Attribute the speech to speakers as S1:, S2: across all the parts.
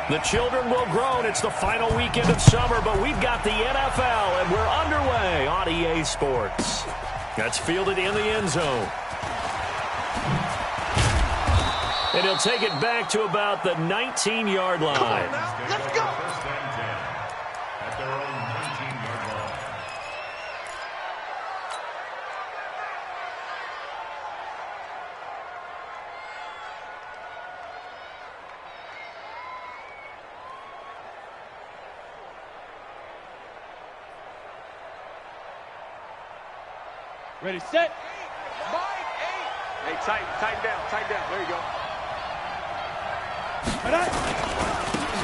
S1: The children will groan. It's the final weekend of summer, but we've got the NFL, and we're underway on EA Sports. That's fielded in the end zone. And he'll take it back to about the 19-yard line.
S2: Come on now, let's go.
S3: At their own 19-yard line.
S4: Ready, set.
S2: Hey, tighten down. There you go.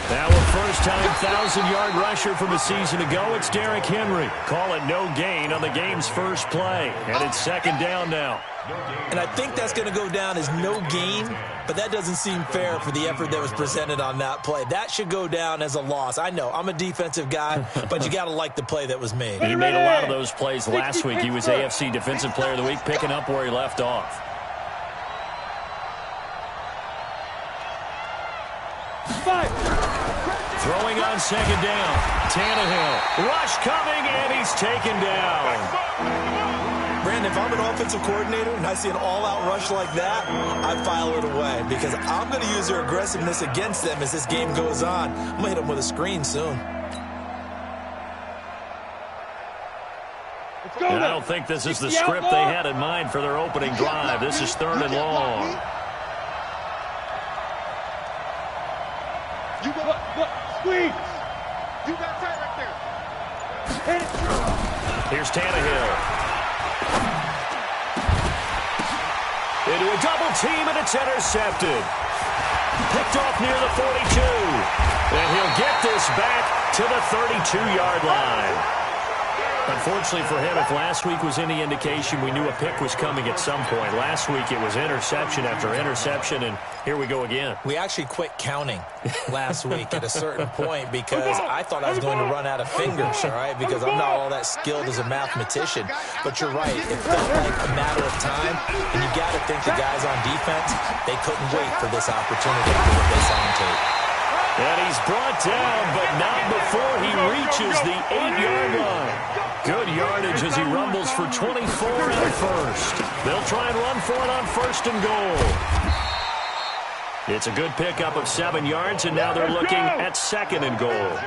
S1: Now a first-time 1,000-yard rusher from a season ago, it's Derrick Henry. Call it no gain on the game's first play. And it's second down now.
S5: And I think that's going to go down as no gain, but that doesn't seem fair for the effort that was presented on that play. That should go down as a loss. I know, I'm a defensive guy, but you got to like the play that was made.
S1: He made a lot of those plays last week. He was AFC Defensive Player of the Week, picking up where he left off. Throwing on second down. Tannehill. Rush coming, and he's taken down.
S5: Brandon, if I'm an offensive coordinator and I see an all-out rush like that, I file it away because I'm going to use their aggressiveness against them as this game goes on. I'm going to hit them with a screen soon.
S1: And I don't think this is the script they had in mind for their opening drive. This is third and long.
S2: You go, squeeze. You got tight right there.
S1: Here's Tannehill. Into a double team, and it's intercepted. Picked off near the 42. And he'll get this back to the 32-yard line. Unfortunately for him, if last week was any indication, we knew a pick was coming at some point. Last week it was interception after interception, and here we go again.
S5: We actually quit counting last week at a certain point because I thought I was going to run out of fingers, all right, because I'm not all that skilled as a mathematician. But you're right. It felt like a matter of time, and you got to think the guys on defense, they couldn't wait for this opportunity for what they saw on tape.
S1: And he's brought down, but not before he reaches the 8-yard line. Good yardage as he rumbles for 24 and first. They'll try and run for it on first and goal. It's a good pickup of 7 yards, and now they're looking at second and goal.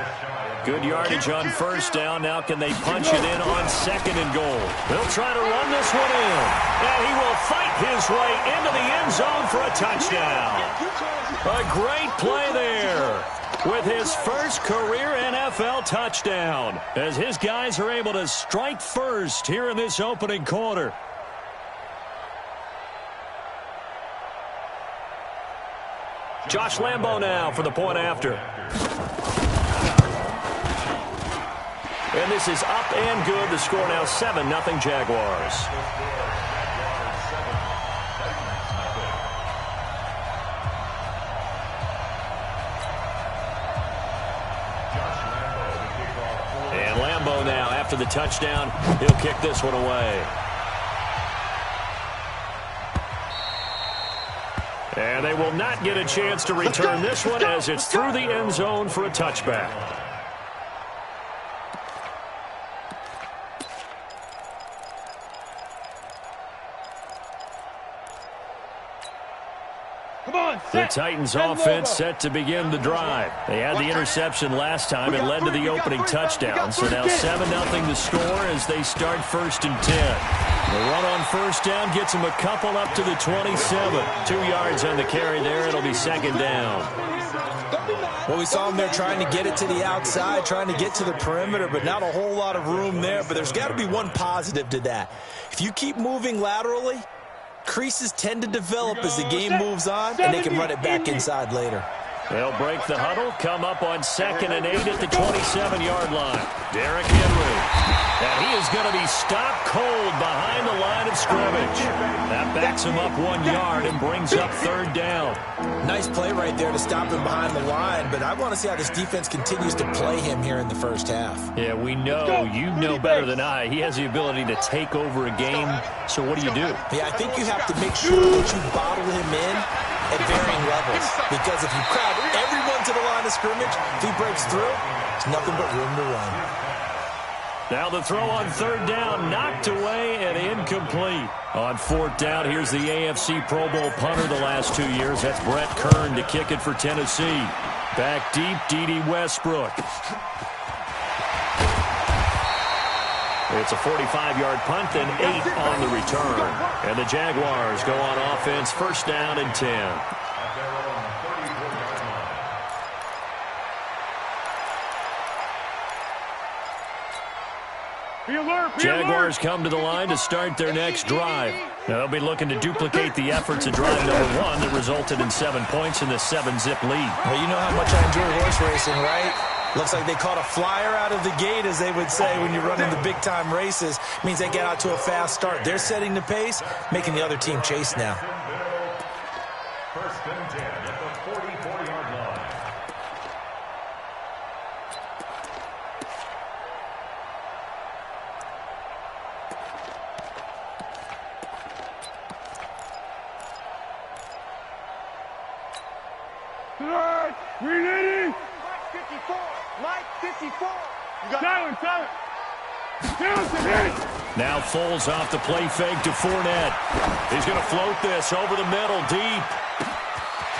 S1: Good yardage on first down. Now can they punch it in on second and goal? They'll try to run this one in. And he will fight his way into the end zone for a touchdown. A great play there with his first career NFL touchdown as his guys are able to strike first here in this opening quarter. Josh Lambo now for the point after. And this is up and good. The score now 7-0 Jaguars. And Lambo now, after the touchdown, he'll kick this one away. And they will not get a chance to return this one as it's through the end zone for a touchback. The Titans offense set to begin the drive. They had the interception last time. It led to the opening touchdown. So now 7-0 the score as they start first and 10. The run on first down gets them a couple up to the 27. 2 yards on the carry there. It'll be second down.
S5: Well, we saw them there trying to get it to the outside, trying to get to the perimeter, but not a whole lot of room there. But there's got to be one positive to that. If you keep moving laterally, creases tend to develop as the game moves on, and they can run it back inside later.
S1: They'll break the huddle, come up on 2nd and 8 at the 27-yard line. Derrick Henry. And he is going to be stopped cold behind the line of scrimmage. That backs him up 1 yard and brings up third down.
S5: Nice play right there to stop him behind the line, but I want to see how this defense continues to play him here in the first half.
S1: Yeah, we know, you know better than I, he has the ability to take over a game. So what do?
S5: Yeah, I think you have to make sure that you bottle him in at varying levels. Because if you crowd everyone to the line of scrimmage, if he breaks through, there's nothing but room to run.
S1: Now the throw on third down, knocked away and incomplete. On fourth down, here's the AFC Pro Bowl punter the last 2 years. That's Brett Kern to kick it for Tennessee. Back deep, D.D. Westbrook. It's a 45-yard punt, then 8 on the return. And the Jaguars go on offense, first down and 10. Jaguars come to the line to start their next drive. Now they'll be looking to duplicate the efforts of drive number 1 that resulted in 7 points in the 7-zip lead.
S5: Well, you know how much I enjoy horse racing, right? Looks like they caught a flyer out of the gate, as they would say when you're running the big-time races. Means they get out to a fast start. They're setting the pace, making the other team chase now.
S3: First and 10 at the 44-yard line.
S2: Ready? Mike 54. Mike 54. You got silent.
S1: Now Foles off the play fake to Fournette. He's going to float this over the middle deep.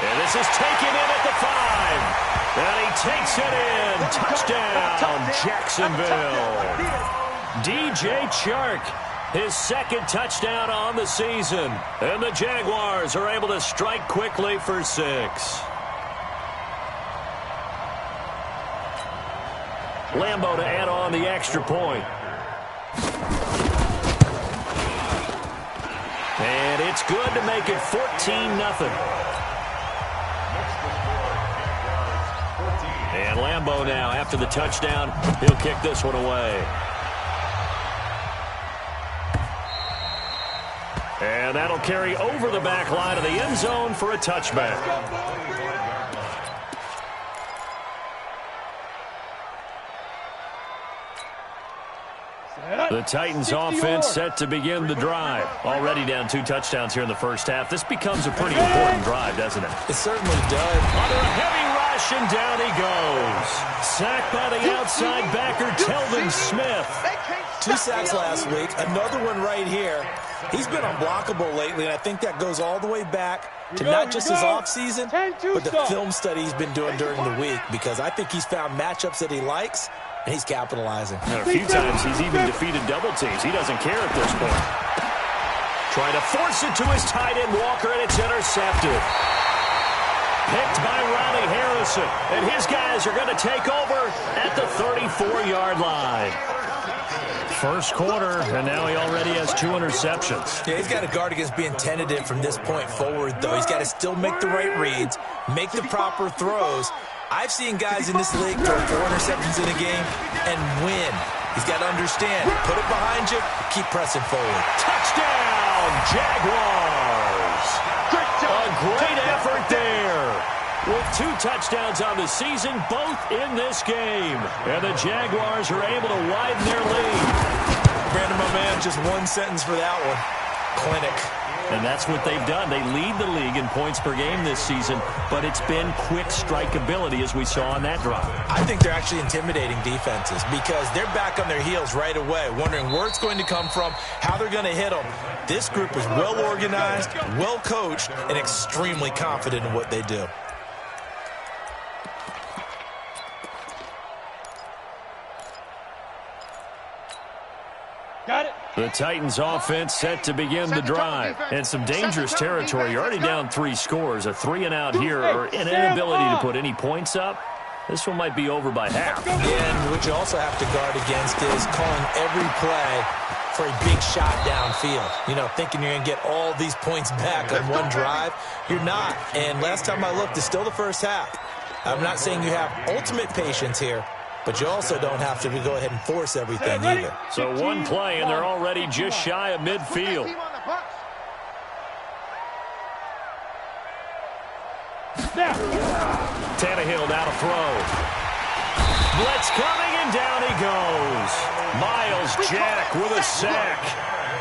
S1: And this is taken in at the 5. And he takes it in. Touchdown, Jacksonville. DJ Chark, his second touchdown on the season. And the Jaguars are able to strike quickly for 6. Lambo to add on the extra point. And it's good to make it 14-0. And Lambo now, after the touchdown, he'll kick this one away. And that'll carry over the back line of the end zone for a touchback. The Titans offense set to begin the drive. Already down 2 touchdowns here in the first half. This becomes a pretty important drive, doesn't it?
S5: It certainly does.
S1: Under a heavy rush, and down he goes. Sacked by the outside backer, Telvin Smith.
S5: 2 sacks last week. Another one right here. He's been unblockable lately, and I think that goes all the way back to not just his offseason, but the film study he's been doing during the week, because I think he's found matchups that he likes, and he's capitalizing.
S1: And a few times he's even defeated double teams. He doesn't care at this point. Trying to force it to his tight end, Walker, and it's intercepted. Picked by Ronnie Harrison, and his guys are going to take over at the 34-yard line. First quarter, and now he already has 2 interceptions.
S5: Yeah, he's got to guard against being tentative from this point forward, though. He's got to still make the right reads, make the proper throws. I've seen guys in this league throw 4 interceptions in a game and win. He's got to understand, put it behind you, keep pressing forward.
S1: Touchdown, Jaguars! A great effort there. With 2 touchdowns on the season, both in this game. And the Jaguars are able to widen their lead.
S5: Brandon, my man, just 1 sentence for that one. Clinic.
S1: And that's what they've done. They lead the league in points per game this season, but it's been quick strike ability, as we saw on that drive.
S5: I think they're actually intimidating defenses because they're back on their heels right away, wondering where it's going to come from, how they're going to hit them. This group is well organized, well coached, and extremely confident in what they do.
S2: Got it.
S1: The Titans offense set to begin the drive. And some dangerous territory. You're already down 3 scores. A 3-and-out here, or an inability to put any points up. This one might be over by half.
S5: And what you also have to guard against is calling every play for a big shot downfield. You know, thinking you're going to get all these points back on one drive. You're not. And last time I looked, it's still the first half. I'm not saying you have ultimate patience here, but you also don't have to go ahead and force everything either.
S1: So 1 play, and they're already just shy of midfield. Tannehill now to throw. Blitz coming, and down he goes. Miles Jack with a sack.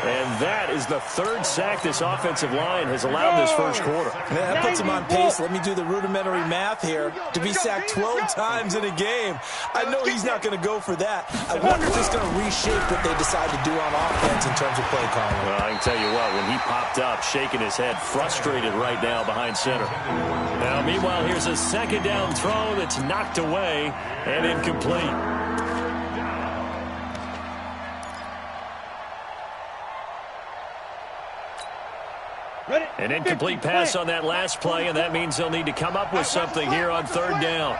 S1: And that is the third sack this offensive line has allowed this first quarter.
S5: Man, that puts him on pace. Let me do the rudimentary math here. To be sacked 12 times in a game. I know he's not going to go for that. I wonder if it's going to reshape what they decide to do on offense in terms of play calling.
S1: Well, I can tell you what, when he popped up, shaking his head, frustrated right now behind center. Now, meanwhile, here's a second down throw that's knocked away and incomplete. An incomplete pass on that last play, and that means they'll need to come up with something here on third down.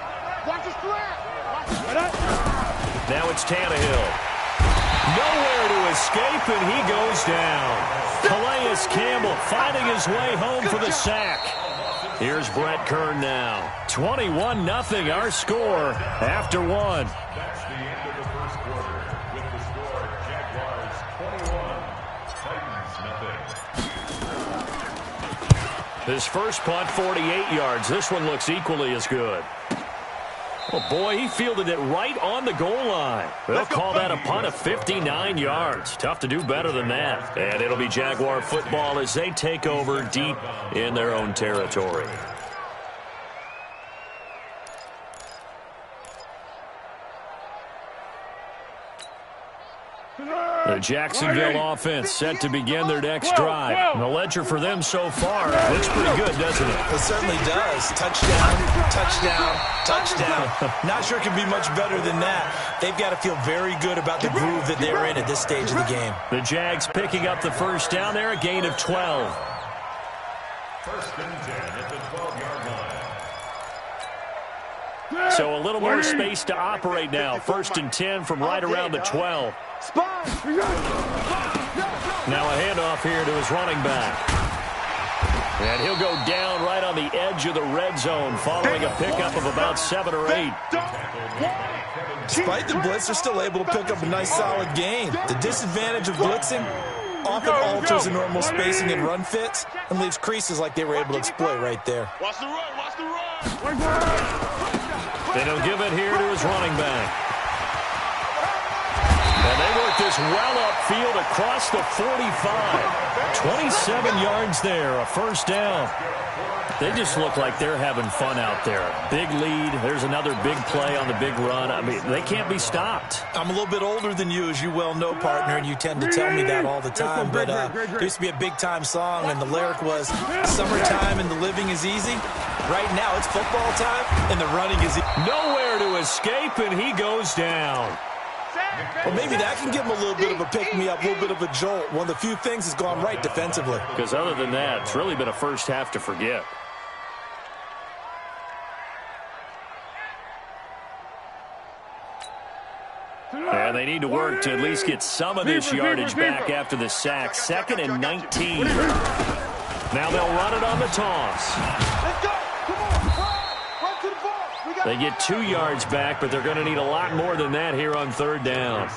S1: Now it's Tannehill. Nowhere to escape, and he goes down. Calais Campbell finding his way home for the sack. Here's Brett Kern now. 21-0 our score after one.
S3: That's the end of the first quarter. With the score, Jaguars 21, Titans 0.
S1: His first punt, 48 yards. This one looks equally as good. Oh, boy, he fielded it right on the goal line. They'll call that a punt of 59 yards. Tough to do better than that. And it'll be Jaguar football as they take over deep in their own territory. The Jacksonville offense set to begin their next drive. And the ledger for them so far looks pretty good, doesn't it?
S5: It certainly does. Touchdown, touchdown, touchdown. Not sure it can be much better than that. They've got to feel very good about the groove that they're in at this stage of the game.
S1: The Jags picking up the first down there, a gain of 12.
S3: First and 10 at the 12-yard line.
S1: So a little more space to operate now. First and 10 from right around the 12. Now a handoff here to his running back. And he'll go down right on the edge of the red zone following a pickup of about 7 or 8.
S5: Despite the blitz, they're still able to pick up a nice solid gain. The disadvantage of blitzing often alters the normal spacing and run fits and leaves creases like they were able to exploit right there.
S2: Watch the run, watch the run.
S1: Then he'll give it here to his running back. And they work this well upfield across the 45. 27 yards there, a first down. They just look like they're having fun out there. Big lead. There's another big play on the big run. I mean, they can't be stopped.
S5: I'm a little bit older than you, as you well know, partner, and you tend to tell me that all the time. But there used to be a big-time song, and the lyric was, summertime and the living is easy. Right now, it's football time, and the running is easy.
S1: Nowhere to escape, and he goes down.
S5: Well, maybe that can give him a little bit of a pick-me-up, a little bit of a jolt. One of the few things has gone right defensively.
S1: Because other than that, it's really been a first half to forget. And they need to work to at least get some of this yardage back after the sack. 2nd and 19. Now they'll run it on the toss.
S2: Let's go. Come on. Run to the ball.
S1: They get 2 yards back, but they're going to need a lot more than that here on third down.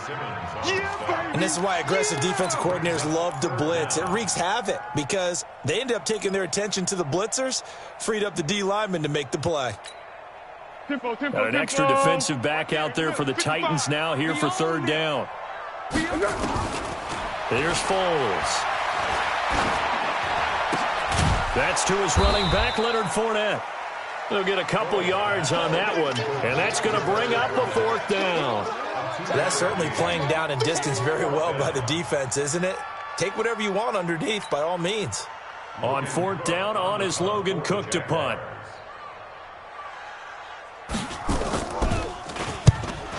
S5: And this is why aggressive defensive coordinators love to blitz. It wreaks havoc because they end up taking their attention to the blitzers, freed up the D lineman to make the play.
S1: Got an extra defensive back out there for the Titans now here for third down. Here's Foles. That's to his running back, Leonard Fournette. They'll get a couple yards on that one, and that's going to bring up a fourth down.
S5: That's certainly playing down in distance very well by the defense, isn't it? Take whatever you want underneath, by all means.
S1: On fourth down, on is Logan Cook to punt.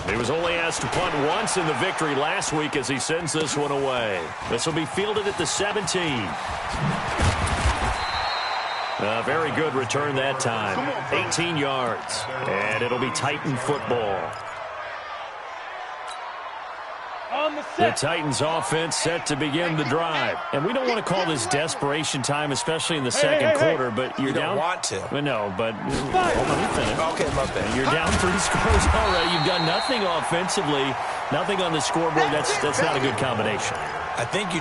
S1: He was only asked to punt once in the victory last week as he sends this one away. This will be fielded at the 17. A very good return that time. 18 yards. And it'll be Titan football. The Titans offense set to begin the drive. And we don't want to call this desperation time, especially in the second quarter, but you're down.
S5: You don't want to.
S1: No, but hold on, let me finish.
S5: Okay, my bad.
S1: You're down 3 scores already. You've done nothing offensively, nothing on the scoreboard. That's not a good combination.
S5: I think you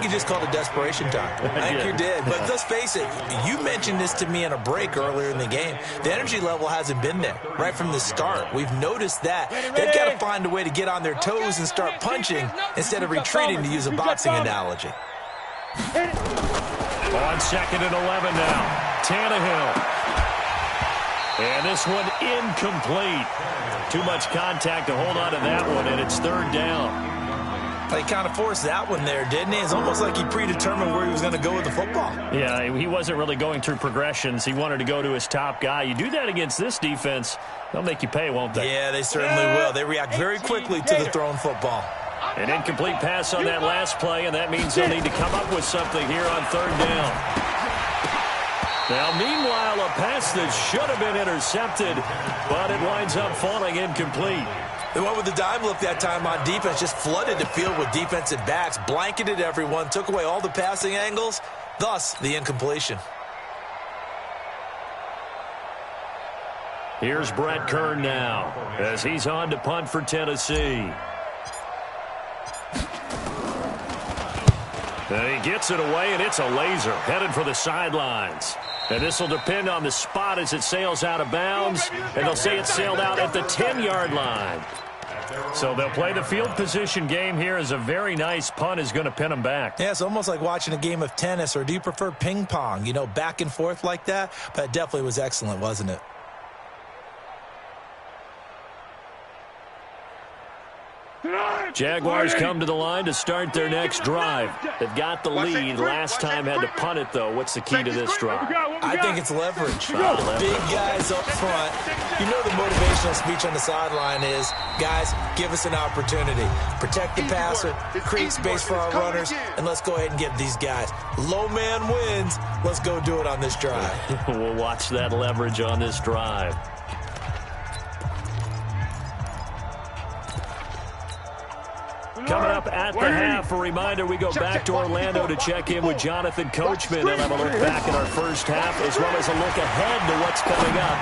S5: just called a desperation time. I think you did. But let's face it, you mentioned this to me in a break earlier in the game. The energy level hasn't been there right from the start. We've noticed that. They've got to find a way to get on their toes and start punching instead of retreating, to use a boxing analogy.
S1: On 2nd and 11 now. Tannehill. And this one incomplete. Too much contact to hold on to that one, and it's 3rd down.
S5: He kind of forced that one there, didn't he? It's almost like he predetermined where he was going to go with the football.
S1: Yeah, he wasn't really going through progressions. He wanted to go to his top guy. You do that against this defense, they'll make you pay, won't they?
S5: Yeah, they certainly will. They react very quickly to the thrown football.
S1: An incomplete pass on that last play, and that means they'll need to come up with something here on 3rd down. Now, meanwhile, a pass that should have been intercepted, but it winds up falling incomplete.
S5: They went with the dime look that time on defense, just flooded the field with defensive backs, blanketed everyone, took away all the passing angles, thus the incompletion.
S1: Here's Brett Kern now as he's on to punt for Tennessee. And he gets it away, and it's a laser headed for the sidelines. And this will depend on the spot as it sails out of bounds, and they'll say it sailed out at the 10-yard line. So they'll play the field position game here as a very nice punt is going to pin them back.
S5: Yeah, it's almost like watching a game of tennis, or do you prefer ping pong? You know, back and forth like that? But it definitely was excellent, wasn't it?
S1: Jaguars come to the line to start their next drive. They've got the lead. Last time had to punt it, though. What's the key to this drive?
S5: I think it's leverage. Big guys up front. You know the motivational speech on the sideline is, guys, give us an opportunity. Protect the passer, create space for our runners, and let's go ahead and get these guys. Low man wins. Let's go do it on this drive.
S1: We'll watch that leverage on this drive. Coming up at the half, a reminder, we go back to Orlando to check in with Jonathan Coachman and have a look back at our first half, as well as a look ahead to what's coming up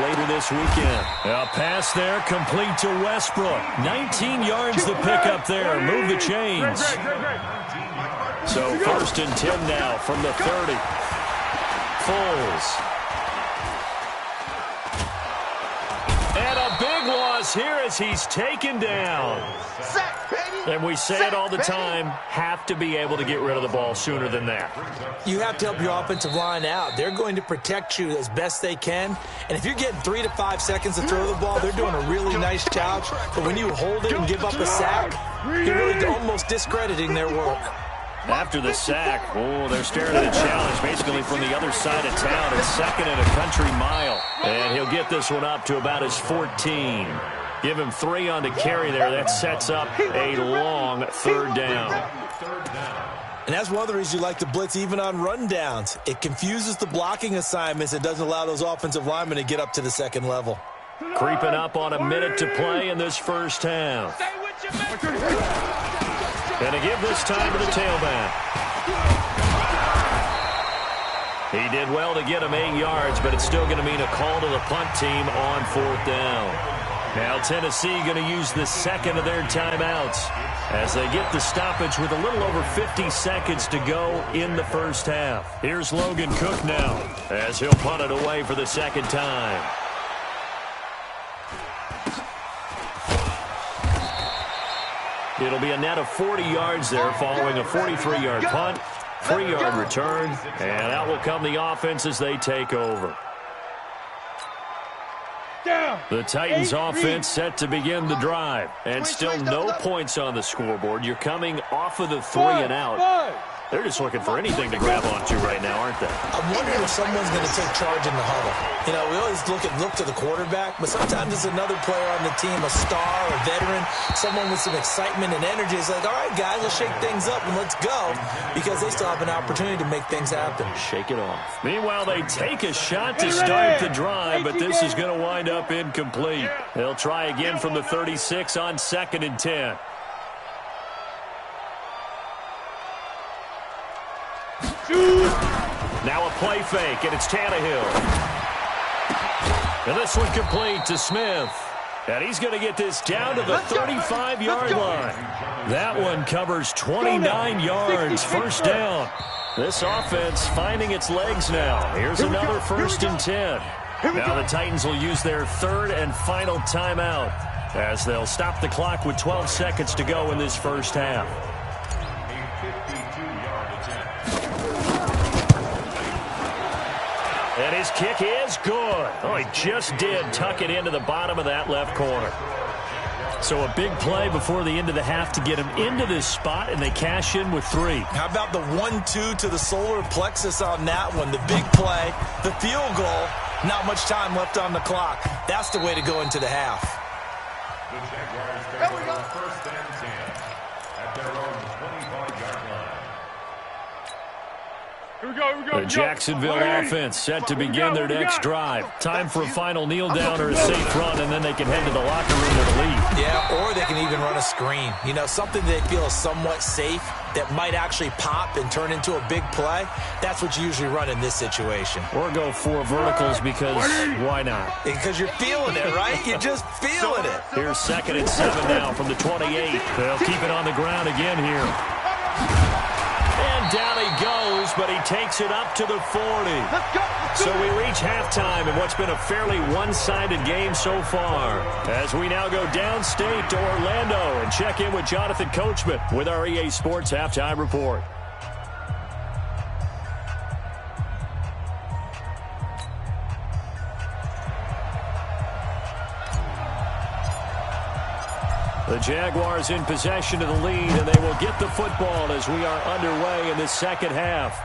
S1: later this weekend. A pass there, complete to Westbrook. 19 yards the pickup there. Move the chains. So 1st and 10 now from the 30. Foles. And a big loss here as he's taken down. And we say it all the time, have to be able to get rid of the ball sooner than that.
S5: You have to help your offensive line out. They're going to protect you as best they can. And if you're getting 3 to 5 seconds to throw the ball, they're doing a really nice job. But when you hold it and give up a sack, you're really almost discrediting their work.
S1: After the sack, they're staring at a challenge basically from the other side of town. It's 2nd and a country mile. And he'll get this one up to about his 14. Give him 3 on the carry there. That sets up a long 3rd down.
S5: And that's one of the reasons you like to blitz even on rundowns. It confuses the blocking assignments. It doesn't allow those offensive linemen to get up to the 2nd level.
S1: Creeping up on a minute to play in this first half. And to give this time to the tailback. He did well to get him 8 yards, but it's still going to mean a call to the punt team on 4th down. Now Tennessee going to use the 2nd of their timeouts as they get the stoppage with a little over 50 seconds to go in the first half. Here's Logan Cook now as he'll punt it away for the 2nd time. It'll be a net of 40 yards there following a 43-yard punt, 3-yard return, and out will come the offense as they take over. The Titans offense set to begin the drive, and still no points on the scoreboard. You're coming off of the 3 and out. They're just looking for anything to grab onto right now, aren't they?
S5: I'm wondering if someone's going to take charge in the huddle. You know, we always look to the quarterback, but sometimes it's another player on the team, a star, a veteran, someone with some excitement and energy. It's like, all right, guys, let's shake things up and let's go, because they still have an opportunity to make things happen.
S1: Shake it off. Meanwhile, they take a shot to start the drive, but this is going to wind up incomplete. They'll try again from the 36 on 2nd and 10. Now a play fake, and it's Tannehill. And this one complete to Smith. And he's going to get this down to the 35-yard line. That one covers 29 yards, first down. This offense finding its legs now. Here's another 1st and 10. Now the Titans will use their 3rd and final timeout as they'll stop the clock with 12 seconds to go in this first half. And his kick is good. Oh, he just did tuck it into the bottom of that left corner. So a big play before the end of the half to get him into this spot, and they cash in with 3.
S5: How about the 1-2 to the solar plexus on that one? The big play, the field goal, not much time left on the clock. That's the way to go into the half.
S3: The Jaguars take over 1st and 10 at their own 25-yard line.
S2: Here we go.
S1: The Jacksonville offense set to begin their next drive. Time for a final kneel down or a safe run, and then they can head to the locker room with a lead.
S5: Yeah, or they can even run a screen. You know, something they feel is somewhat safe that might actually pop and turn into a big play. That's what you usually run in this situation.
S1: Or go 4 verticals because why not?
S5: Because you're feeling it, right? You're just feeling it.
S1: Here's 2nd and 7 now from the 28. They'll keep it on the ground again here. And down he goes, but he takes it up to the 40. So we reach halftime in what's been a fairly one-sided game so far. As we now go downstate to Orlando and check in with Jonathan Coachman with our EA Sports Halftime Report. The Jaguars in possession of the lead, and they will get the football as we are underway in the second half.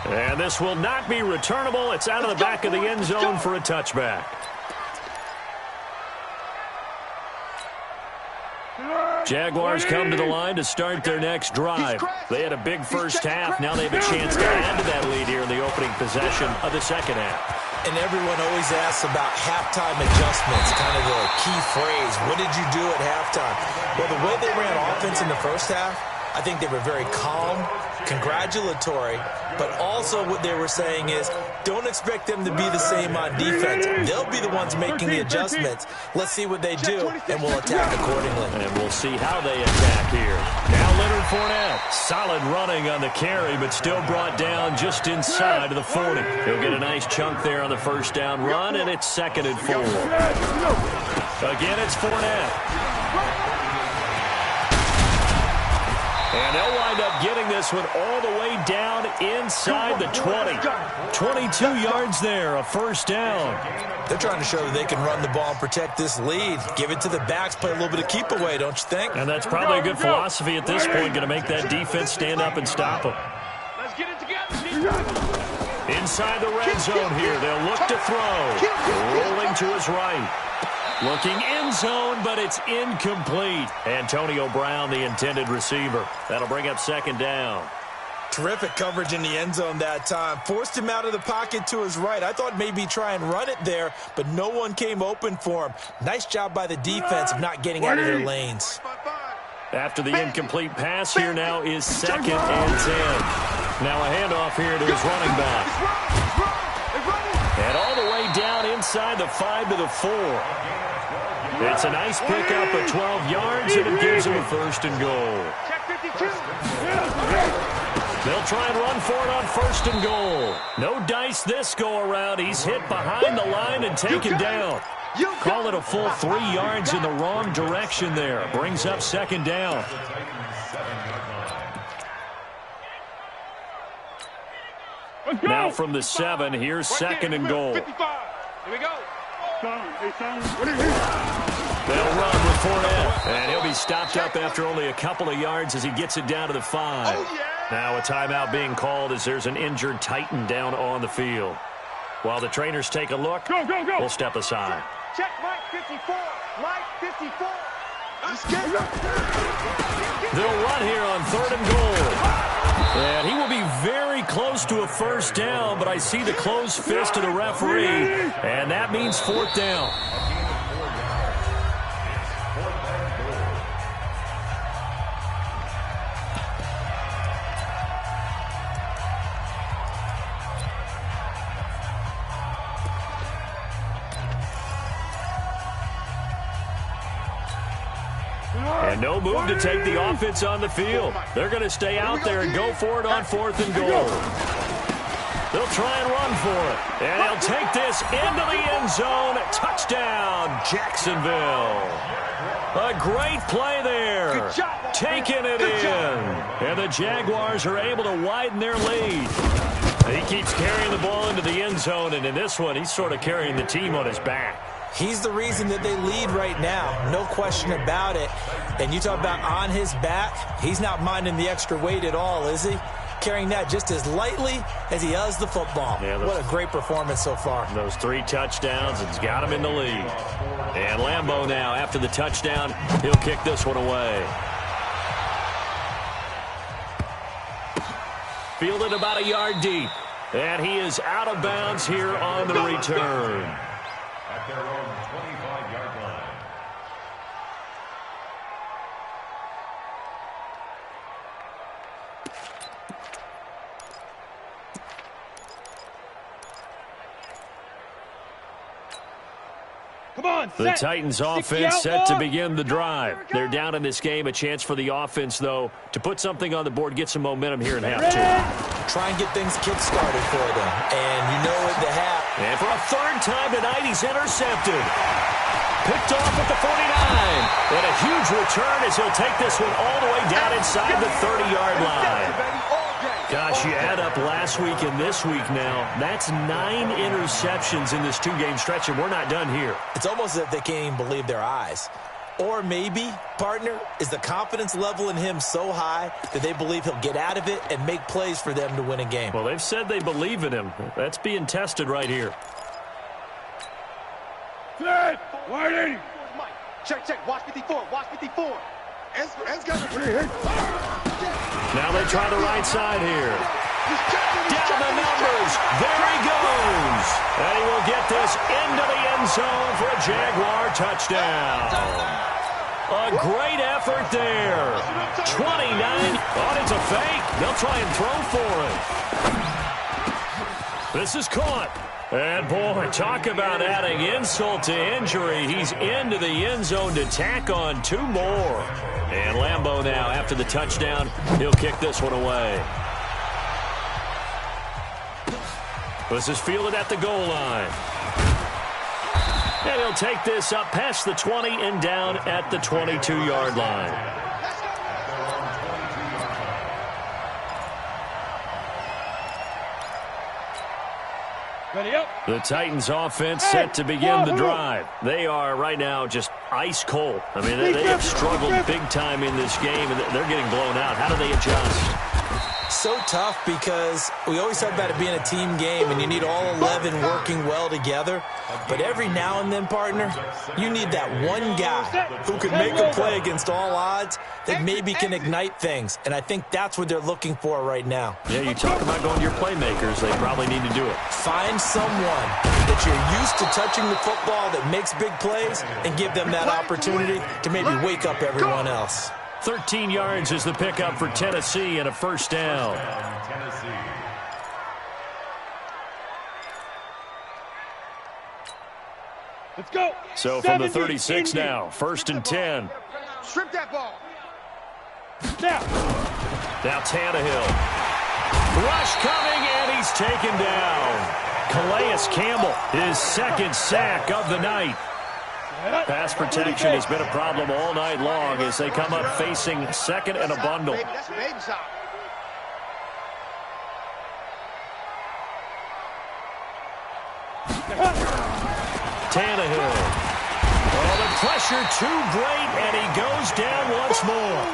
S1: And this will not be returnable. It's out of the back of the end zone for a touchback. Jaguars come to the line to start their next drive. They had a big first half. Now they have a chance to add to that lead here in the opening possession of the second half.
S5: And everyone always asks about halftime adjustments, kind of the key phrase. What did you do at halftime? Well, the way they ran offense in the first half, I think they were very calm, congratulatory, but also what they were saying is don't expect them to be the same on defense. They'll be the ones making the adjustments. Let's see what they do, and we'll attack accordingly.
S1: And we'll see how they attack here. Now Leonard Fournette, solid running on the carry, but still brought down just inside of the 40. He'll get a nice chunk there on the first down run, and it's 2nd and 4. Again, it's Fournette. And they'll wind up getting this one all the way down inside the 20. 22 yards there, a first down.
S5: They're trying to show that they can run the ball and protect this lead. Give it to the backs, play a little bit of keep away, don't you think?
S1: And that's probably a good philosophy at this point, going to make that defense stand up and stop them.
S2: Let's get it together.
S1: Inside the red zone here, they'll look to throw. Rolling to his right. Looking end zone, but it's incomplete. Antonio Brown, the intended receiver. That'll bring up 2nd down.
S5: Terrific coverage in the end zone that time. Forced him out of the pocket to his right. I thought maybe try and run it there, but no one came open for him. Nice job by the defense of not getting out of their lanes.
S1: After the incomplete pass, here now is 2nd and 10. Now a handoff here to his running back. And all the way down inside the 5 to the 4. It's a nice pickup of 12 yards, and it gives him a 1st and goal. They'll try and run for it on 1st and goal. No dice this go-around. He's hit behind the line and taken down. Call it a full 3 yards in the wrong direction there. Brings up 2nd down. Now from the 7, here's 2nd and goal.
S2: Here we go.
S1: They'll run with Fournette, and he'll be stopped up after only a couple of yards as he gets it down to the 5. Now a timeout being called as there's an injured Titan down on the field. While the trainers take a look, we'll step aside.
S2: Check Mike 54. Mike 54.
S1: They'll run here on 3rd and goal. And he will be very close to a 1st down, but I see the closed fist of the referee, and that means 4th down. And no move to take the offense on the field. They're going to stay out there and go for it on 4th and goal. They'll try and run for it. And he'll take this into the end zone. Touchdown, Jacksonville. A great play there. Taking it in. And the Jaguars are able to widen their lead. He keeps carrying the ball into the end zone, and in this one, he's sort of carrying the team on his back.
S5: He's the reason that they lead right now. No question about it. And you talk about on his back, he's not minding the extra weight at all, is he? Carrying that just as lightly as he does the football. Yeah, what a great performance so far.
S1: Those 3 touchdowns, it's got him in the lead. And Lambeau now, after the touchdown, he'll kick this one away. Fielded about a yard deep. And he is out of bounds here on the return.
S3: At their own 25-yard line.
S2: Come on,
S1: the Titans offense set to begin the drive. They're down in this game. A chance for the offense, though, to put something on the board, get some momentum here in half 2.
S5: Try and get things kick-started for them. And you know at the half.
S1: And for a 3rd time tonight, he's intercepted. Picked off at the 49. And a huge return as he'll take this one all the way down inside the 30-yard line. Gosh, you add up last week and this week now, that's 9 interceptions in this 2-game stretch, and we're not done here.
S5: It's almost as if they can't even believe their eyes. Or maybe, partner, is the confidence level in him so high that they believe he'll get out of it and make plays for them to win a game.
S1: Well, they've said they believe in him. That's being tested right here.
S2: Set! 180!
S4: Check. Watch 54. Watch 54.
S1: Now they try the right side here. Down the numbers. There he goes. And he will get this into the end zone for a Jaguar touchdown. A great effort there. 29. Oh, it's a fake. They'll try and throw for it. This is caught. And, boy, talk about adding insult to injury. He's into the end zone to tack on 2 more. And Lambeau now, after the touchdown, he'll kick this one away. This is fielded at the goal line. And he'll take this up past the 20 and down at the 22-yard line. The Titans offense set to begin the drive. They are right now just ice cold. I mean, they have struggled big time in this game, and they're getting blown out. How do they adjust?
S5: So tough because we always talk about it being a team game, and you need all 11 working well together. But every now and then, partner, you need that one guy who can make a play against all odds that maybe can ignite things. And I think that's what they're looking for right now.
S1: Yeah, you talk about going to your playmakers. They probably need to do it.
S5: Find someone that you're used to touching the football that makes big plays and give them that opportunity to maybe wake up everyone else.
S1: 13 yards is the pickup for Tennessee and a 1st down.
S2: Let's go.
S1: So from the 36 now, 1st and 10.
S4: Strip that ball.
S1: Now Tannehill. Rush coming, and he's taken down. Calais Campbell, his 2nd sack of the night. Pass protection has been a problem all night long as they come up facing 2nd and a bundle. Tannehill. Oh, the pressure too great, and he goes down once more.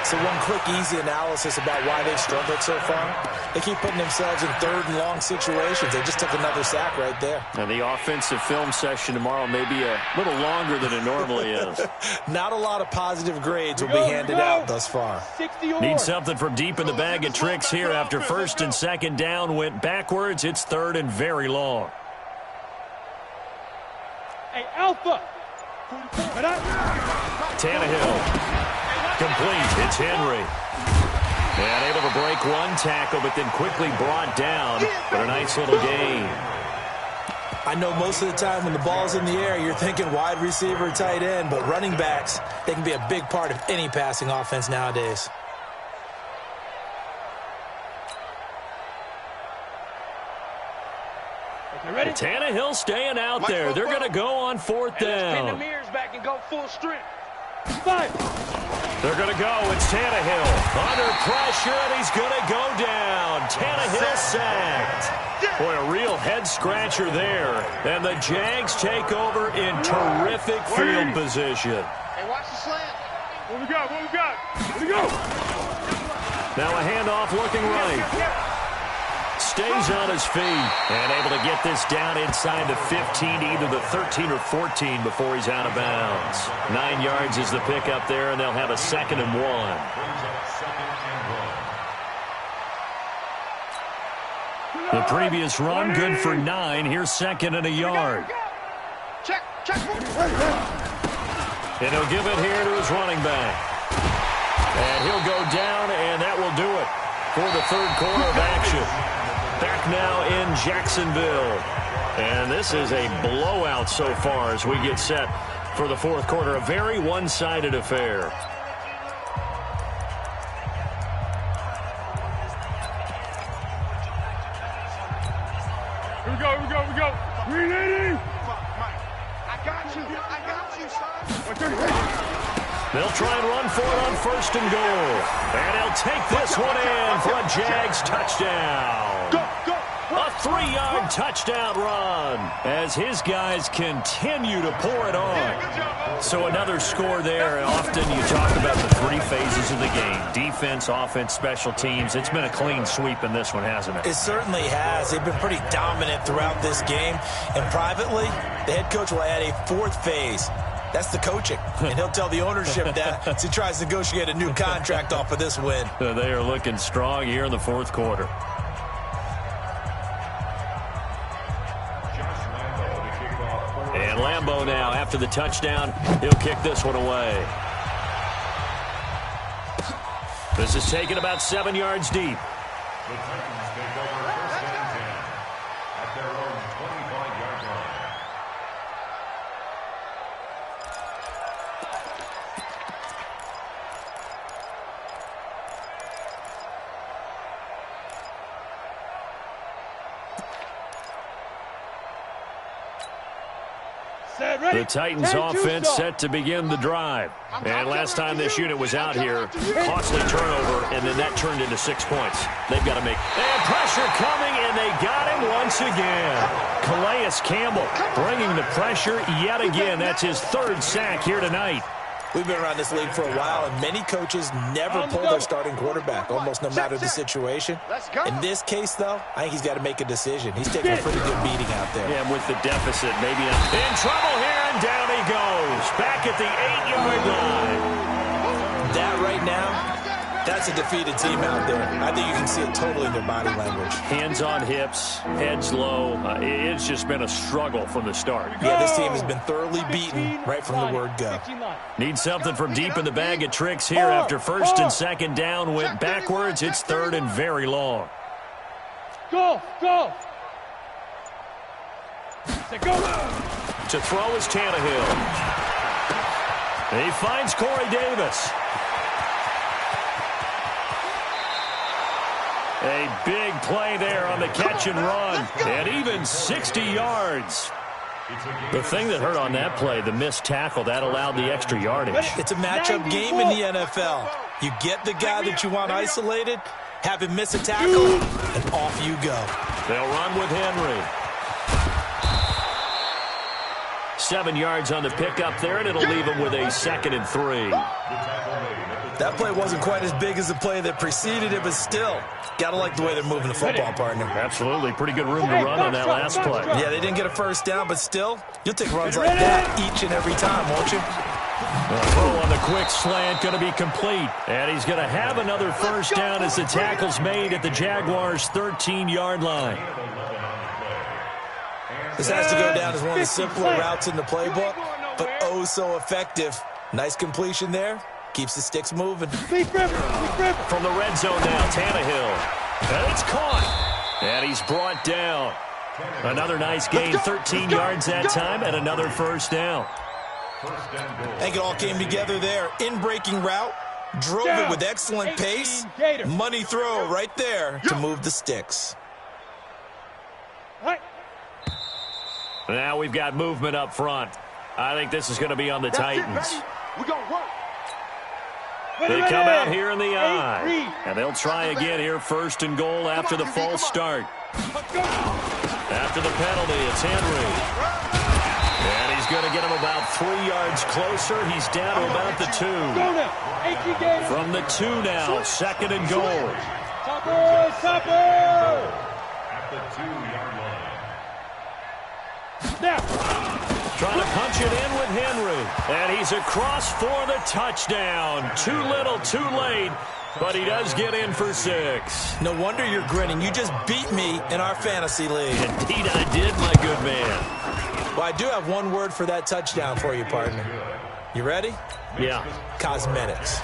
S5: So one quick, easy analysis about why they've struggled so far. They keep putting themselves in 3rd and long situations. They just took another sack right there.
S1: And the offensive film session tomorrow may be a little longer than it normally is.
S5: Not a lot of positive grades will be handed out thus far.
S1: Need something from deep in the bag of tricks here after 1st and 2nd down went backwards. It's 3rd and very long.
S2: Hey, Alpha.
S1: Tannehill. Complete. It's Henry. And able to break one tackle, but then quickly brought down. But a nice little gain.
S5: I know most of the time when the ball's in the air, you're thinking wide receiver, tight end, but running backs, they can be a big part of any passing offense nowadays.
S1: Ready? Tannehill staying out there. They're going to go on fourth down.
S2: Pin the mirrors back and go full strength.
S1: They're going to go. It's Tannehill. Under pressure, and he's going to go down. Tannehill sacked. Boy, a real head-scratcher there. And the Jags take over in terrific field position.
S4: Hey, watch the slant.
S2: What we got? What we got? Here we go.
S1: Now a handoff looking right. Stays on his feet and able to get this down inside the 15 to either the 13 or 14 before he's out of bounds. 9 yards is the pickup there, and they'll have a 2nd and 1. The previous run, good for 9. Here's 2nd and a yard.
S4: Check.
S1: And he'll give it here to his running back. And he'll go down, and that will do it for the third quarter of action. Back now in Jacksonville. And this is a blowout so far as we get set for the fourth quarter. A very one-sided affair.
S2: Here we go. Reloading.
S4: I got you, son.
S1: They'll try and run for it on 1st and goal. And he'll take this one in for a Jags touchdown.
S4: Go.
S1: A 3-yard touchdown run as his guys continue to pour it on. So another score there. And often you talk about the 3 phases of the game. Defense, offense, special teams. It's been a clean sweep in this one, hasn't it?
S5: It certainly has. They've been pretty dominant throughout this game. And privately, the head coach will add a 4th phase. That's the coaching. And he'll tell the ownership that as he tries to negotiate a new contract off of this win.
S1: They are looking strong here in the fourth quarter. And Lambeau now, after the touchdown, he'll kick this one away. This is taken about 7 yards deep.
S3: The Titans take over 1st and 10 at their own 25-yard line.
S1: The Titans offense set to begin the drive. And last time this unit was out here, costly turnover, and then that turned into 6 points. They've got to make... And pressure coming, and they got him once again. Calais Campbell bringing the pressure yet again. That's his 3rd sack here tonight.
S5: We've been around this league for a while, and many coaches never pull their starting quarterback, almost no matter the situation. In this case, though, I think he's got to make a decision. He's taking a pretty good beating out there.
S1: Yeah, with the deficit, maybe in trouble here, and down he goes. Back at the 8-yard line.
S5: That right now, that's a defeated team out there. I think you can see it totally in their body language.
S1: Hands on hips, heads low. It's just been a struggle from the start.
S5: Yeah, this team has been thoroughly beaten right from the word go.
S1: Need something from deep in the bag of tricks here after 1st and 2nd down. Went backwards. It's 3rd and very long.
S2: Go.
S1: To throw is Tannehill. He finds Corey Davis. A big play there on the catch and run. And even 60 yards. The thing that hurt on that play, the missed tackle, that allowed the extra yardage.
S5: It's a matchup game in the NFL. You get the guy that you want isolated, have him miss a tackle, and off you go.
S1: They'll run with Henry. 7 yards on the pickup there, and it'll leave him with a 2nd and 3.
S5: That play wasn't quite as big as the play that preceded it, but still, gotta like the way they're moving the football, partner.
S1: Absolutely. Pretty good room to run on that last play.
S5: Yeah, they didn't get a 1st down, but still, you'll take runs like that each and every time, won't you?
S1: The throw on the quick slant going to be complete. And he's going to have another 1st down as the tackle's made at the Jaguars' 13-yard line.
S5: This has to go down as one of the simpler routes in the playbook, but oh so effective. Nice completion there. Keeps the sticks moving.
S1: From the red zone now, Tannehill. And it's caught. And he's brought down. Another nice gain, 13 yards that time, and another first down.
S5: I think it all came together there. In-breaking route, drove it with excellent pace. Money throw right there to move the sticks.
S1: Now we've got movement up front. I think this is going to be on the Titans.
S2: We're going to work.
S1: They come out here in the I, and they'll try again here, first and goal after the false start. After the penalty, it's Henry. And he's going to get him about 3 yards closer. He's down to about the 2. From the 2 now, second and goal.
S3: At the 2-yard line.
S2: Now.
S1: Trying to punch it in with Henry. And he's across for the touchdown. Too little, too late. But he does get in for 6.
S5: No wonder you're grinning. You just beat me in our fantasy league.
S1: Indeed I did, my good man.
S5: Well, I do have one word for that touchdown for you, partner. You ready?
S1: Yeah.
S5: Cosmetics.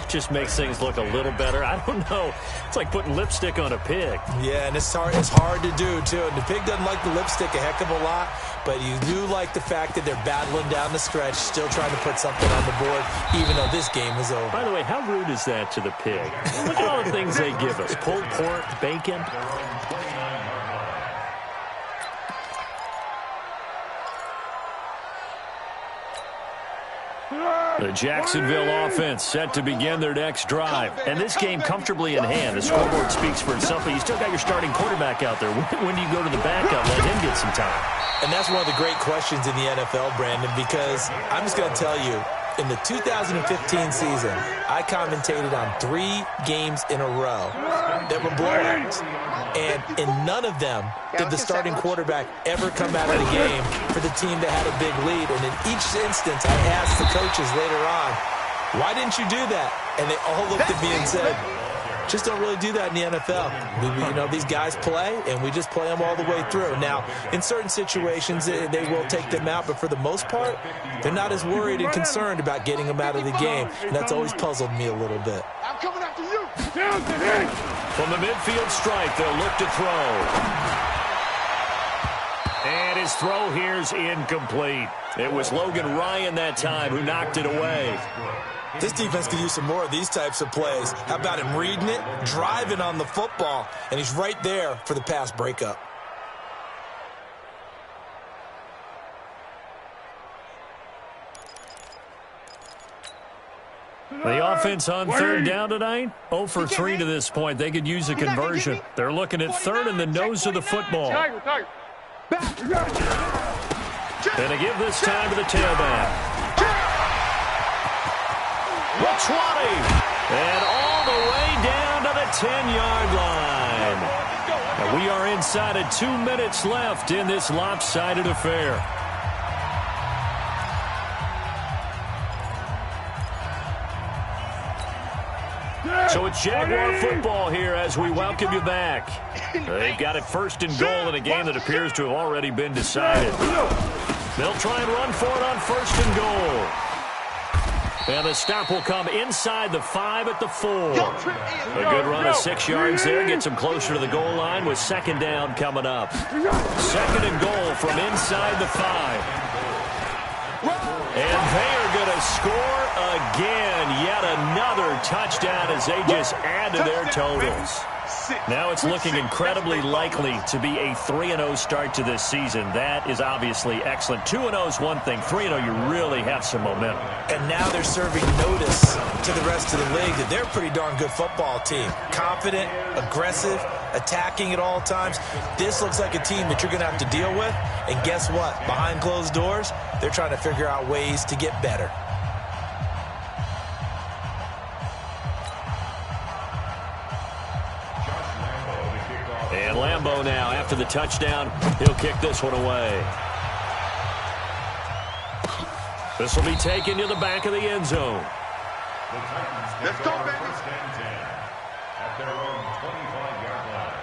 S1: Just makes things look a little better. I don't know. It's like putting lipstick on a pig.
S5: Yeah, and it's hard to do, too. And the pig doesn't like the lipstick a heck of a lot, but you do like the fact that they're battling down the stretch, still trying to put something on the board, even though this game is over.
S1: By the way, how rude is that to the pig? Look at all the things they give us. Pulled pork, bacon. The Jacksonville offense set to begin their next drive. And this game comfortably in hand. The scoreboard speaks for itself, but you still got your starting quarterback out there. When do you go to the backup, let him get some time?
S5: And that's one of the great questions in the NFL, Brandon, because I'm just going to tell you, in the 2015 season, I commentated on 3 games in a row that were blowouts. And in none of them did the starting quarterback ever come out of the game for the team that had a big lead. And in each instance, I asked the coaches later on, why didn't you do that? And they all looked at me and said, just don't really do that in the NFL. You know, these guys play, and we just play them all the way through. Now, in certain situations, they will take them out, but for the most part, they're not as worried and concerned about getting them out of the game, and that's always puzzled me a little bit.
S2: I'm coming after you.
S1: From the midfield strike, they'll look to throw. And his throw here's incomplete. It was Logan Ryan that time who knocked it away.
S5: This defense could use some more of these types of plays. How about him reading it, driving on the football, and he's right there for the pass breakup.
S1: The offense on third down tonight, 0 for 3 to this point. They could use a conversion. They're looking at third and the nose of the football.
S2: Tiger.
S1: Gonna give this time to the tailback. The 20, and all the way down to the 10-yard line. And we are inside of 2 minutes left in this lopsided affair. So it's Jaguar football here as we welcome you back. They've got it first and goal in a game that appears to have already been decided. They'll try and run for it on first and goal. And the stop will come inside the 5 at the 4. A good run of 6 yards there. Gets them closer to the goal line with second down coming up. Second and goal from inside the 5. And they are going to score again. Yet another touchdown as they just add to their totals. Now it's looking incredibly likely to be a 3-0 start to this season. That is obviously excellent. 2-0 is one thing. 3-0, you really have some momentum.
S5: And now they're serving notice to the rest of the league that they're a pretty darn good football team. Confident, aggressive, attacking at all times. This looks like a team that you're going to have to deal with. And guess what? Behind closed doors, they're trying to figure out ways to get better.
S1: And Lambeau now, after the touchdown, he'll kick this one away. This will be taken to the back of the end zone.
S2: Let's go, baby.
S3: First and 10 at their own 25-yard line.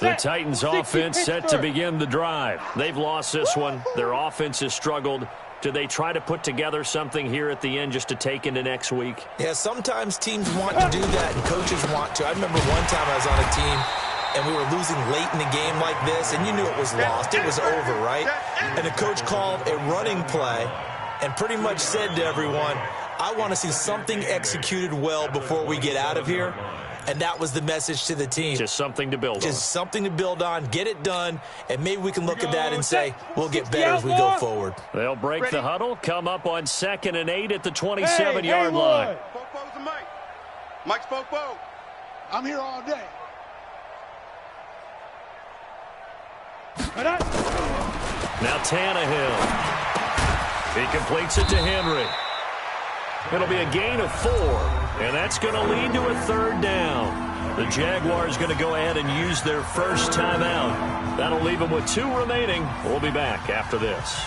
S1: The Titans offense set to begin the drive. They've lost this one. Their offense has struggled. Do they try to put together something here at the end just to take into next week?
S5: Yeah, sometimes teams want to do that and coaches want to. I remember one time I was on a team and we were losing late in the game like this, and you knew it was lost. It was over, right? And the coach called a running play and pretty much said to everyone, I want to see something executed well before we get out of here. And that was the message to the team.
S1: Just something to build on.
S5: Just something to build on, get it done, and maybe we can look at that and say, we'll get better as we go forward.
S1: They'll break the huddle, come up on 2nd and 8 at the 27-yard line.
S4: Fopo's the Mike. Mike's Fopo.
S2: I'm here all day.
S1: Now Tannehill. He completes it to Henry. It'll be a gain of 4, and that's going to lead to a 3rd down. The Jaguars going to go ahead and use their first timeout. That'll leave them with 2 remaining. We'll be back after this.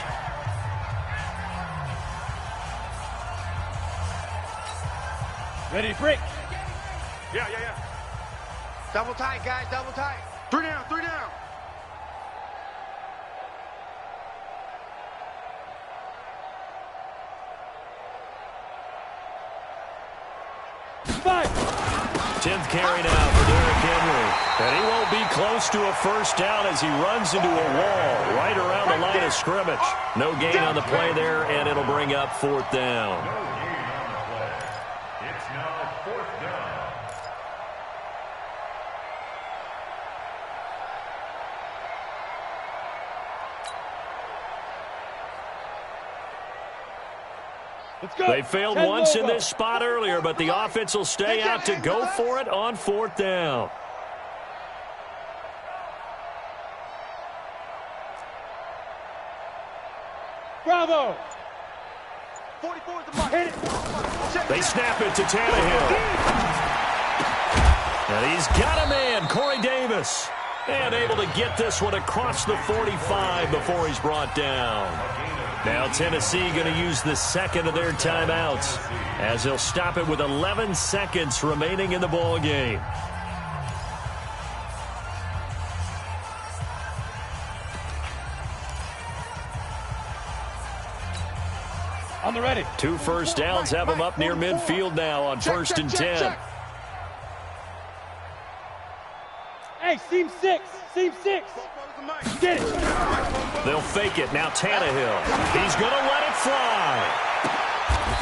S2: Ready to break.
S4: Yeah. Double tight, guys, double tight. 3 down, 3 down.
S2: Five.
S1: 10th carry now for Derrick Henry. And he won't be close to a first down as he runs into a wall right around the line of scrimmage. No gain on the play there, and it'll bring up 4th down.
S3: No gain on the play. It's now 4th down.
S2: Let's go.
S1: They failed once in this spot earlier, but the offense will stay out to go for it on 4th down.
S2: Bravo.
S4: 44 is the Mike.
S2: Hit it.
S1: They snap it to Tannehill. And he's got a man, Corey Davis. And able to get this one across the 45 before he's brought down. Now Tennessee going to use the 2nd of their timeouts as they'll stop it with 11 seconds remaining in the ball game.
S2: On the ready.
S1: 2 first downs have them up near midfield now on 1st and 10.
S2: Hey, seam 6. Seam 6. Get it.
S1: They'll fake it. Now Tannehill. He's going to let it fly.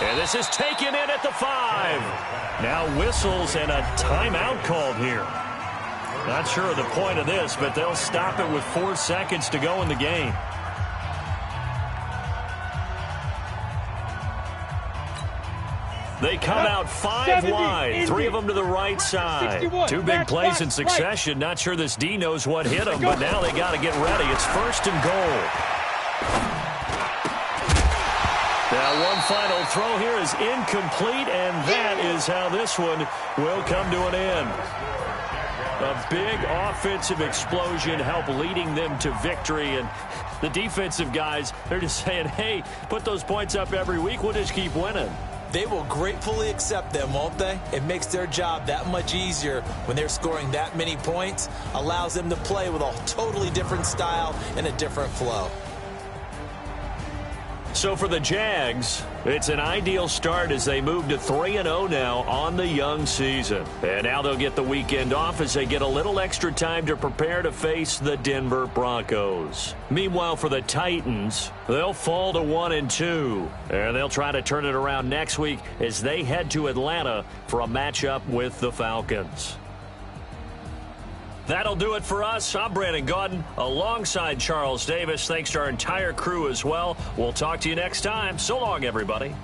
S1: And this is taken in at the 5. Now whistles and a timeout called here. Not sure of the point of this, but they'll stop it with 4 seconds to go in the game. They come out 5 wide, 3 of them to the right side. 2 big plays in succession. Not sure this D knows what hit him, but now they got to get ready. It's 1st and goal. Now one final throw here is incomplete, and that is how this one will come to an end. A big offensive explosion helped leading them to victory, and the defensive guys, they're just saying, hey, put those points up every week. We'll just keep winning.
S5: They will gratefully accept them, won't they? It makes their job that much easier when they're scoring that many points, allows them to play with a totally different style and a different flow.
S1: So for the Jags, it's an ideal start as they move to 3-0 now on the young season. And now they'll get the weekend off as they get a little extra time to prepare to face the Denver Broncos. Meanwhile, for the Titans, they'll fall to 1-2. And they'll try to turn it around next week as they head to Atlanta for a matchup with the Falcons. That'll do it for us. I'm Brandon Gaudin alongside Charles Davis. Thanks to our entire crew as well. We'll talk to you next time. So long, everybody.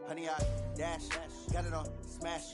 S6: Honey, I dash, got it on smash.